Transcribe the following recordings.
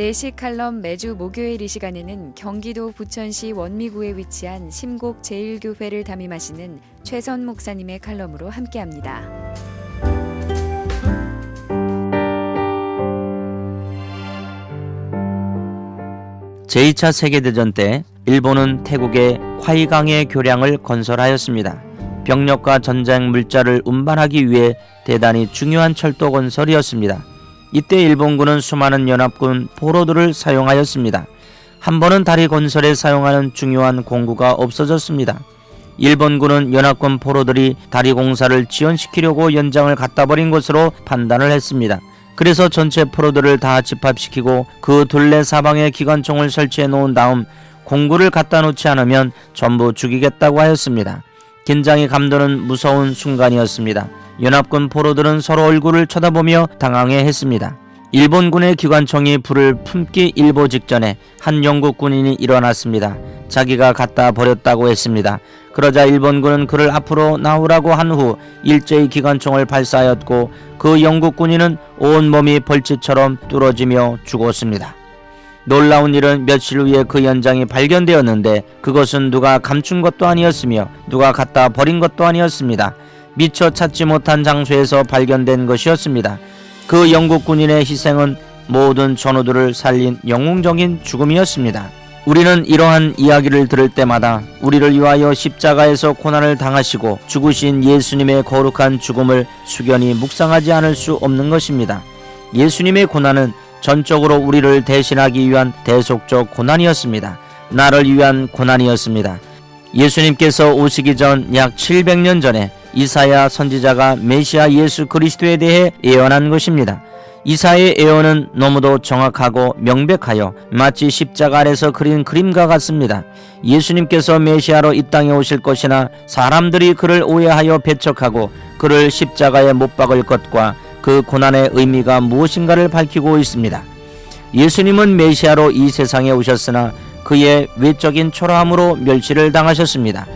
내시 칼럼 매주 목요일 이 시간에는 경기도 부천시 원미구에 위치한 심곡 제1교회를 담임하시는 최선 목사님의 칼럼으로 함께합니다. 제2차 세계대전 때 일본은 태국에 화이강의 교량을 건설하였습니다. 병력과 전쟁 물자를 운반하기 위해 대단히 중요한 철도 건설이었습니다. 이때 일본군은 수많은 연합군 포로들을 사용하였습니다. 한 번은 다리 건설에 사용하는 중요한 공구가 없어졌습니다. 일본군은 연합군 포로들이 다리 공사를 지연시키려고 연장을 갖다 버린 것으로 판단을 했습니다. 그래서 전체 포로들을 다 집합시키고 그 둘레 사방에 기관총을 설치해 놓은 다음 공구를 갖다 놓지 않으면 전부 죽이겠다고 하였습니다. 긴장이 감도는 무서운 순간이었습니다. 연합군 포로들은 서로 얼굴을 쳐다보며 당황해했습니다. 일본군의 기관총이 불을 품기 일보 직전에 한 영국 군인이 일어났습니다. 자기가 갖다 버렸다고 했습니다. 그러자 일본군은 그를 앞으로 나오라고 한 후 일제히 기관총을 발사하였고 그 영국 군인은 온몸이 벌집처럼 뚫어지며 죽었습니다. 놀라운 일은 며칠 후에 그 현장이 발견되었는데 그것은 누가 감춘 것도 아니었으며 누가 갖다 버린 것도 아니었습니다. 미처 찾지 못한 장소에서 발견된 것이었습니다. 그 영국 군인의 희생은 모든 전우들을 살린 영웅적인 죽음이었습니다. 우리는 이러한 이야기를 들을 때마다 우리를 위하여 십자가에서 고난을 당하시고 죽으신 예수님의 거룩한 죽음을 숙연히 묵상하지 않을 수 없는 것입니다. 예수님의 고난은 전적으로 우리를 대신하기 위한 대속적 고난이었습니다. 나를 위한 고난이었습니다. 예수님께서 오시기 전 약 700년 전에 이사야 선지자가 메시아 예수 그리스도에 대해 예언한 것입니다. 이사야의 예언은 너무도 정확하고 명백하여 마치 십자가 아래서 그린 그림과 같습니다. 예수님께서 메시아로 이 땅에 오실 것이나 사람들이 그를 오해하여 배척하고 그를 십자가에 못 박을 것과 그 고난의 의미가 무엇인가를 밝히고 있습니다. 예수님은 메시아로 이 세상에 오셨으나 그의 외적인 초라함으로 멸시를 당하셨습니다.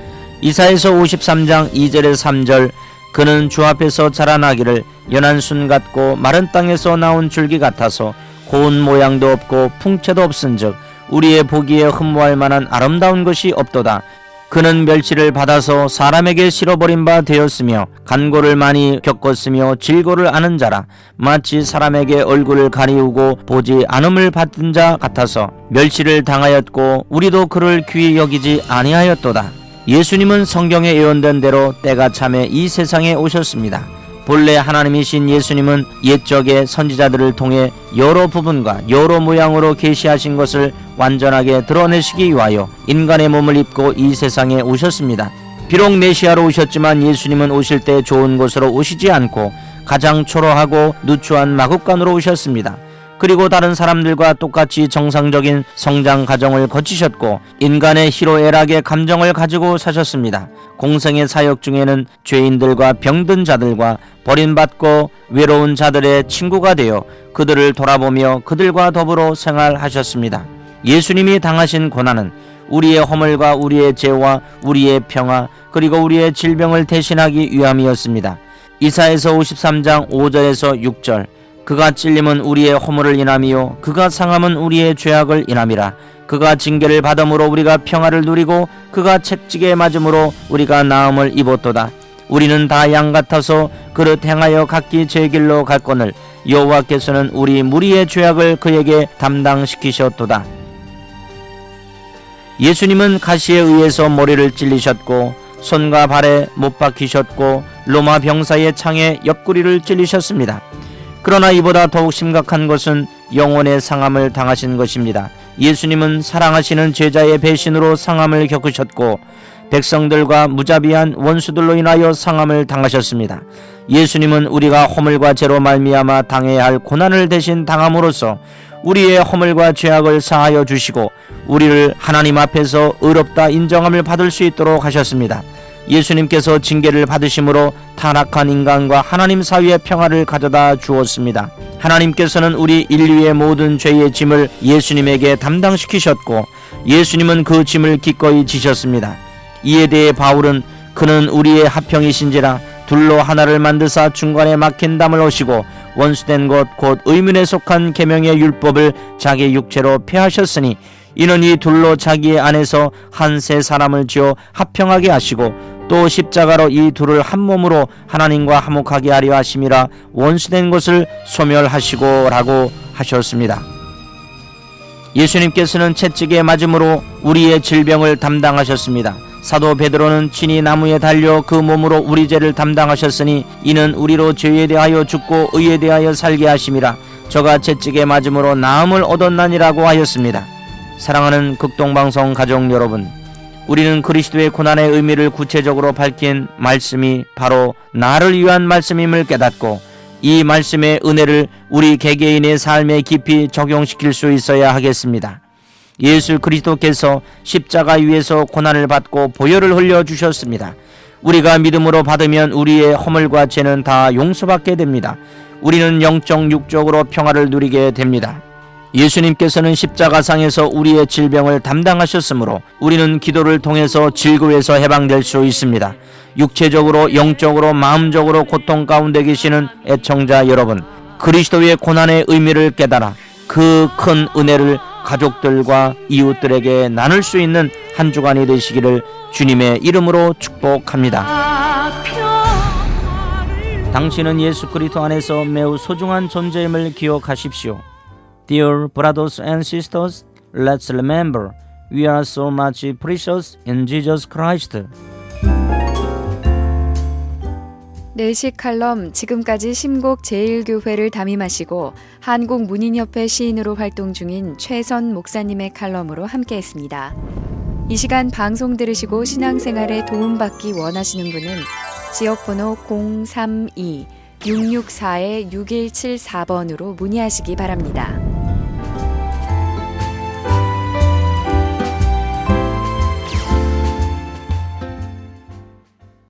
이사야서 53장 2절에 3절 그는 주 앞에서 자라나기를 연한 순 같고 마른 땅에서 나온 줄기 같아서 고운 모양도 없고 풍채도 없은즉 우리의 보기에 흠모할 만한 아름다운 것이 없도다. 그는 멸시를 받아서 사람에게 실어버린 바 되었으며 간고를 많이 겪었으며 질고를 아는 자라 마치 사람에게 얼굴을 가리우고 보지 않음을 받은 자 같아서 멸시를 당하였고 우리도 그를 귀히 여기지 아니하였도다. 예수님은 성경에 예언된 대로 때가 참에 이 세상에 오셨습니다. 본래 하나님이신 예수님은 옛적의 선지자들을 통해 여러 부분과 여러 모양으로 계시하신 것을 완전하게 드러내시기 위하여 인간의 몸을 입고 이 세상에 오셨습니다. 비록 메시아로 오셨지만 예수님은 오실 때 좋은 곳으로 오시지 않고 가장 초라하고 누추한 마국간으로 오셨습니다. 그리고 다른 사람들과 똑같이 정상적인 성장 과정을 거치셨고 인간의 희로애락의 감정을 가지고 사셨습니다. 공생의 사역 중에는 죄인들과 병든 자들과 버림받고 외로운 자들의 친구가 되어 그들을 돌아보며 그들과 더불어 생활하셨습니다. 예수님이 당하신 고난은 우리의 허물과 우리의 죄와 우리의 평화 그리고 우리의 질병을 대신하기 위함이었습니다. 이사야서 53장 5절에서 6절 그가 찔림은 우리의 허물을 인함이요 그가 상함은 우리의 죄악을 인함이라. 그가 징계를 받음으로 우리가 평화를 누리고 그가 채찍에 맞음으로 우리가 나음을 입었도다. 우리는 다 양 같아서 그릇 행하여 각기 제 길로 갔거늘 여호와께서는 우리 무리의 죄악을 그에게 담당시키셨도다. 예수님은 가시에 의해서 머리를 찔리셨고 손과 발에 못 박히셨고 로마 병사의 창에 옆구리를 찔리셨습니다. 그러나 이보다 더욱 심각한 것은 영혼의 상함을 당하신 것입니다. 예수님은 사랑하시는 제자의 배신으로 상함을 겪으셨고 백성들과 무자비한 원수들로 인하여 상함을 당하셨습니다. 예수님은 우리가 허물과 죄로 말미암아 당해야 할 고난을 대신 당함으로써 우리의 허물과 죄악을 사하여 주시고 우리를 하나님 앞에서 의롭다 인정함을 받을 수 있도록 하셨습니다. 예수님께서 징계를 받으심으로 타락한 인간과 하나님 사이의 평화를 가져다 주었습니다. 하나님께서는 우리 인류의 모든 죄의 짐을 예수님에게 담당시키셨고 예수님은 그 짐을 기꺼이 지셨습니다. 이에 대해 바울은 그는 우리의 합형이신지라 둘로 하나를 만드사 중간에 막힌 담을 오시고 원수된 것 곧 의문에 속한 계명의 율법을 자기 육체로 폐하셨으니 이는 이 둘로 자기의 안에서 한 세 사람을 지어 합평하게 하시고 또 십자가로 이 둘을 한 몸으로 하나님과 화목하게 하려 하심이라 원수된 것을 소멸하시고 라고 하셨습니다. 예수님께서는 채찍에 맞음으로 우리의 질병을 담당하셨습니다. 사도 베드로는 친히 나무에 달려 그 몸으로 우리 죄를 담당하셨으니 이는 우리로 죄에 대하여 죽고 의에 대하여 살게 하심이라. 저가 채찍에 맞음으로 나음을 얻었나니라고 하였습니다. 사랑하는 극동방송 가족 여러분, 우리는 그리스도의 고난의 의미를 구체적으로 밝힌 말씀이 바로 나를 위한 말씀임을 깨닫고 이 말씀의 은혜를 우리 개개인의 삶에 깊이 적용시킬 수 있어야 하겠습니다. 예수 그리스도께서 십자가 위에서 고난을 받고 보혈을 흘려주셨습니다. 우리가 믿음으로 받으면 우리의 허물과 죄는 다 용서받게 됩니다. 우리는 영적 육적으로 평화를 누리게 됩니다. 예수님께서는 십자가상에서 우리의 질병을 담당하셨으므로 우리는 기도를 통해서 질고에서 해방될 수 있습니다. 육체적으로 영적으로 마음적으로 고통 가운데 계시는 애청자 여러분, 그리스도의 고난의 의미를 깨달아 그 큰 은혜를 가족들과 이웃들에게 나눌 수 있는 한 주간이 되시기를 주님의 이름으로 축복합니다. 당신은 예수 그리스도 안에서 매우 소중한 존재임을 기억하십시오. Dear brothers and sisters, let's remember we are so much precious in Jesus Christ. 내식 칼럼, 지금까지 심곡 제1교회를 담임하시고 한국문인협회 시인으로 활동 중인 최선 목사님의 칼럼으로 함께했습니다. 이 시간 방송 들으시고 신앙생활에 도움받기 원하시는 분은 지역번호 032-664-6174번으로 문의하시기 바랍니다.